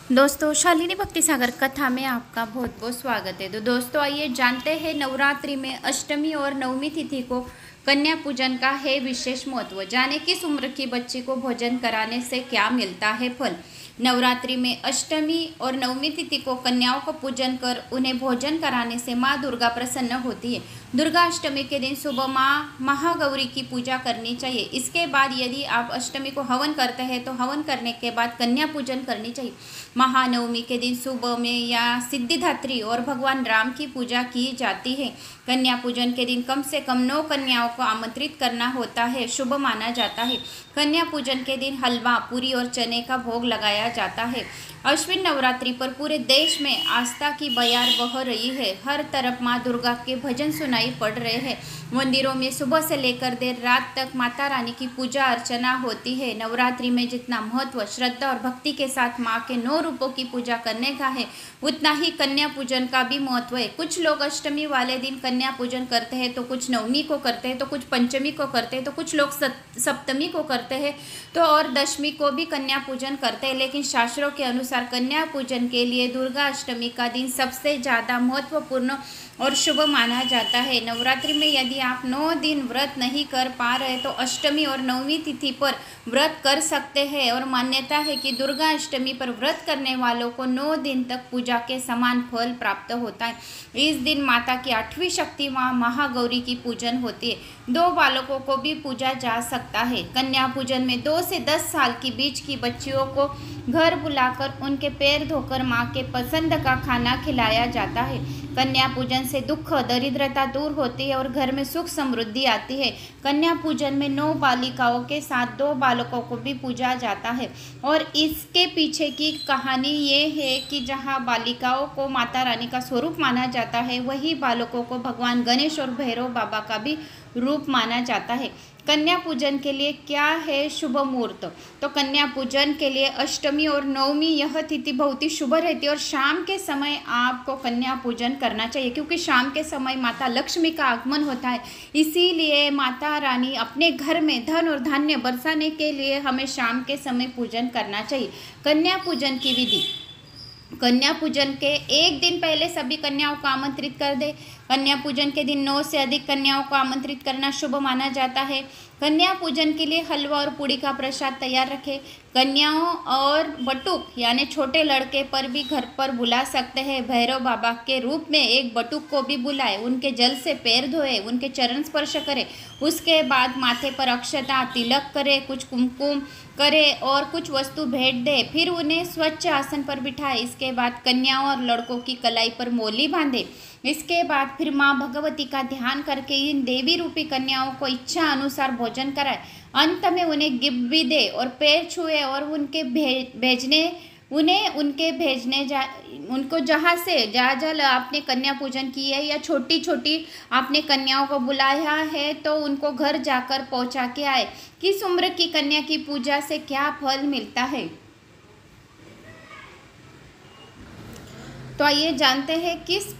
दोस्तों शालिनी भक्ति सागर कथा में आपका बहुत बहुत स्वागत है। तो दोस्तों आइए जानते हैं नवरात्रि में अष्टमी और नवमी तिथि को कन्या पूजन का है विशेष महत्व। जाने किस उम्र की बच्ची को भोजन कराने से क्या मिलता है फल। नवरात्रि में अष्टमी और नवमी तिथि को कन्याओं को पूजन कर उन्हें भोजन कराने से माँ दुर्गा प्रसन्न होती है। दुर्गा अष्टमी के दिन सुबह माँ महागौरी की पूजा करनी चाहिए। इसके बाद यदि आप अष्टमी को हवन करते हैं तो हवन करने के बाद कन्या पूजन करनी चाहिए। महानवमी के दिन सुबह में या सिद्धिदात्री और भगवान राम की पूजा की जाती है। कन्या पूजन के दिन कम से कम 9 कन्याओं को आमंत्रित करना होता है, शुभ माना जाता है। कन्या पूजन के दिन हलवा, पूरी और चने का भोग लगाया जाता है। अश्विन नवरात्रि पर पूरे देश में आस्था की बयार बह रही है। हर तरफ माँ दुर्गा के भजन सुनाई पड़ रहे हैं। मंदिरों में सुबह से लेकर देर रात तक माता रानी की पूजा अर्चना होती है। नवरात्रि में जितना महत्व श्रद्धा और भक्ति के साथ माँ के 9 रूपों की पूजा करने का है, उतना ही कन्या पूजन का भी महत्व है। कुछ लोग अष्टमी वाले दिन कन्या पूजन करते हैं, तो कुछ नवमी को करते हैं, तो कुछ पंचमी को करते हैं, तो कुछ लोग सप्तमी को करते हैं, तो और दशमी को भी कन्या पूजन करते हैं। लेकिन शास्त्रों के अनुसार कन्या पूजन के लिए दुर्गा अष्टमी का दिन सबसे ज़्यादा महत्वपूर्ण और शुभ माना जाता है। नवरात्रि में यदि आप 9 दिन व्रत नहीं कर पा रहे तो अष्टमी और नवमी तिथि पर व्रत कर सकते हैं। और मान्यता है कि दुर्गा अष्टमी पर व्रत करने वालों को 9 दिन तक पूजा के समान फल प्राप्त होता है। इस दिन माता की 8वीं शक्ति माँ महागौरी की पूजन होती है। 2 बालकों को भी पूजा जा सकता है। कन्या पूजन में 2 से 10 साल के बीच की बच्चियों को घर बुलाकर उनके पैर धोकर माँ के पसंद का खाना खिलाया जाता है। कन्या पूजन से दुख दरिद्रता दूर होती है और घर में सुख समृद्धि आती है। कन्या पूजन में 9 बालिकाओं के साथ 2 बालकों को भी पूजा जाता है। और इसके पीछे की कहानी ये है कि जहाँ बालिकाओं को माता रानी का स्वरूप माना जाता है, वही बालकों को भगवान गणेश और भैरव बाबा का भी रूप माना जाता है। कन्या पूजन के लिए क्या है शुभ मुहूर्त। तो कन्या पूजन के लिए अष्टमी और नवमी यह तिथि बहुत ही शुभ रहती है और शाम के समय आपको कन्या पूजन करना चाहिए, क्योंकि शाम के समय माता लक्ष्मी का आगमन होता है। इसीलिए माता रानी अपने घर में धन और धान्य बरसाने के लिए हमें शाम के समय पूजन करना चाहिए। कन्या पूजन की विधि। कन्या पूजन के एक दिन पहले सभी कन्याओं को आमंत्रित कर दे। कन्या पूजन के दिन 9 से अधिक कन्याओं को आमंत्रित करना शुभ माना जाता है। कन्या पूजन के लिए हलवा और पूड़ी का प्रसाद तैयार रखें। कन्याओं और बटुक यानी छोटे लड़के पर भी घर पर बुला सकते हैं। भैरव बाबा के रूप में एक बटुक को भी बुलाए, उनके जल से पैर धोए, उनके चरण स्पर्श करें। उसके बाद माथे पर अक्षता तिलक करे, कुछ कुमकुम करे और कुछ वस्तु भेंट दे। फिर उन्हें स्वच्छ आसन पर बिठाए। इसके बाद कन्याओं और लड़कों की कलाई पर मोली बांधे। इसके बाद फिर माँ भगवती का ध्यान करके इन देवी रूपी कन्याओं को इच्छा अनुसार भोजन कराए। अंत में उन्हें गिफ्ट भी दे और पैर छुए और उनके भेजने उनको जहाँ आपने कन्या पूजन की है या छोटी छोटी आपने कन्याओं को बुलाया है तो उनको घर जाकर पहुँचा के आए। किस उम्र की कन्या की पूजा से क्या फल मिलता है। तो आइए जानते हैं किस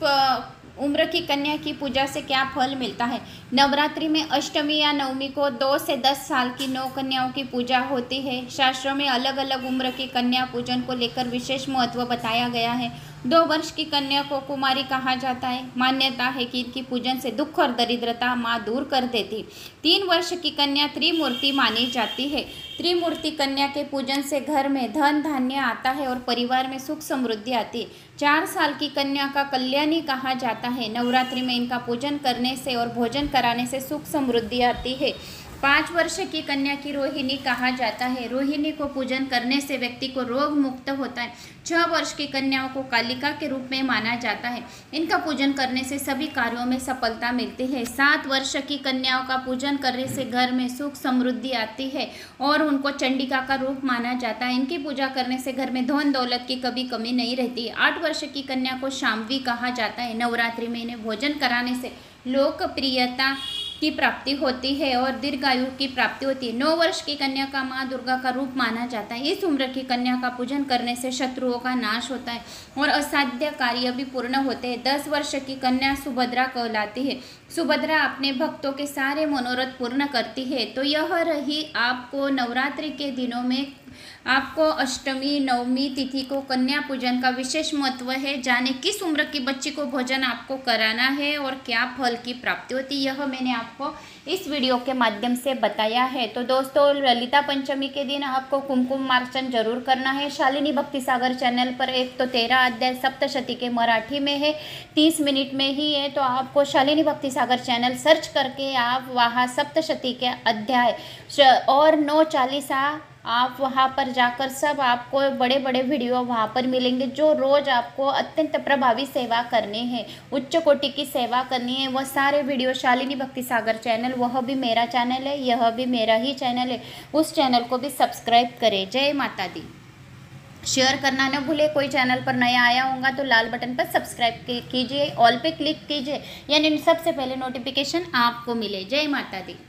उम्र की कन्या की पूजा से क्या फल मिलता है। नवरात्रि में अष्टमी या नवमी को 2 से 10 साल की 9 कन्याओं की पूजा होती है। शास्त्रों में अलग अलग उम्र की कन्या पूजन को लेकर विशेष महत्व बताया गया है। 2 वर्ष की कन्या को कुमारी कहा जाता है। मान्यता है कि इनकी पूजन से दुख और दरिद्रता माँ दूर कर देती। 3 वर्ष की कन्या त्रिमूर्ति मानी जाती है। त्रिमूर्ति कन्या के पूजन से घर में धन धान्य आता है और परिवार में सुख समृद्धि आती है। 4 साल की कन्या का कल्याणी कहा जाता है। नवरात्रि में इनका पूजन करने से और भोजन कराने से सुख समृद्धि आती है। 5 वर्ष की कन्या की रोहिणी कहा जाता है। रोहिणी को पूजन करने से व्यक्ति को रोग मुक्त होता है। 6 वर्ष की कन्याओं को कालिका के रूप में माना जाता है। इनका पूजन करने से सभी कार्यों में सफलता मिलती है। 7 वर्ष की कन्याओं का पूजन करने से घर में सुख समृद्धि आती है और उनको चंडिका का रूप माना जाता है। इनकी पूजा करने से घर में धन दौलत की कभी कमी नहीं रहती। 8 वर्ष की कन्या को शाम्वी कहा जाता है। नवरात्रि में इन्हें भोजन कराने से लोकप्रियता की प्राप्ति होती है और दीर्घायु की प्राप्ति होती है। 9 वर्ष की कन्या का माँ दुर्गा का रूप माना जाता है। इस उम्र की कन्या का पूजन करने से शत्रुओं का नाश होता है और असाध्य कार्य भी पूर्ण होते हैं। 10 वर्ष की कन्या सुभद्रा कहलाती है। सुभद्रा अपने भक्तों के सारे मनोरथ पूर्ण करती है। तो यह रही आपको नवरात्रि के दिनों में आपको अष्टमी नवमी तिथि को कन्या पूजन का विशेष महत्व है। जाने किस उम्र की बच्ची को भोजन आपको कराना है और क्या फल की प्राप्ति होती है, यह मैंने आपको इस वीडियो के माध्यम से बताया है। तो दोस्तों, ललिता पंचमी के दिन आपको कुमकुम मार्चन जरूर करना है। शालिनी भक्ति सागर चैनल पर एक तो 13 अध्याय सप्तशती के मराठी में है, 30 मिनट में ही है। तो आपको शालिनी भक्ति सागर चैनल सर्च करके आप वहाँ सप्तशती के अध्याय और 9 चालीसा आप वहाँ पर जाकर सब आपको बड़े बड़े वीडियो वहाँ पर मिलेंगे, जो रोज़ आपको अत्यंत प्रभावी सेवा करनी है, उच्च कोटि की सेवा करनी है। वह सारे वीडियो शालिनी भक्ति सागर चैनल, वह भी मेरा चैनल है, यह भी मेरा ही चैनल है, उस चैनल को भी सब्सक्राइब करें। जय माता दी। शेयर करना न भूले। कोई चैनल पर नया आया होगा तो लाल बटन पर सब्सक्राइब कीजिए, ऑल पे क्लिक कीजिए, यानी सबसे पहले नोटिफिकेशन आपको मिले। जय माता दी।